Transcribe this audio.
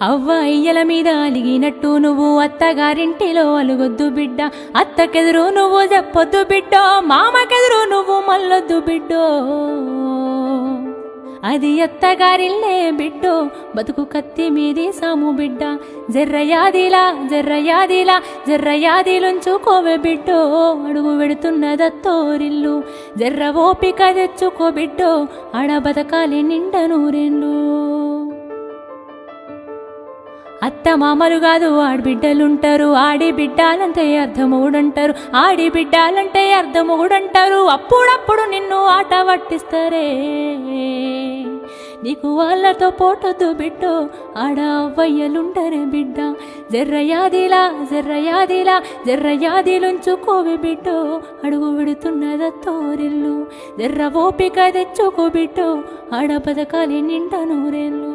అవ్వ అయ్యల మీద అలిగినట్టు నువ్వు అత్తగారింటిలో అలుగొద్దు బిడ్డ, అత్తకెదురు నువ్వు చెప్పొద్దు బిడ్డో, మామకెదురు నువ్వు మల్లొద్దు బిడ్డో. అది అత్తగారిల్లే బిడ్డో, బతుకు కత్తి మీది సాము బిడ్డ. జర్రయాదిలా జర్రయాదిలా జర్రయాదిలుంచుకోవే బిడ్డో, అడుగు వెడుతున్నదత్తోరిల్లు. జర్ర ఓపిక తెచ్చుకో బిడ్డో, ఆడ బతకాలి నిండ నూరేళ్ళు. అత్త మామలు కాదు ఆడబిడ్డలుంటారు, ఆడి బిడ్డాలంటే అర్ధమూడంటారు, ఆడి బిడ్డాలంటే అర్ధమూడంటారు. అప్పుడప్పుడు నిన్ను ఆట పట్టిస్తారే, నీకు వాళ్ళతో పోటొద్దు బిడ్డో, ఆడ అవ్వయ్యలుంటరే బిడ్డ. జర్రయాదిలా జర్రయాదిలా జర్రయాదిలుంచుకోవి బిడ్డో, అడుగు విడుతున్నదత్తోరిల్లు. జర్ర ఓపిక తెచ్చుకో బిడ్డో, ఆడ బతకాలి నిండ నూరేళ్ళు.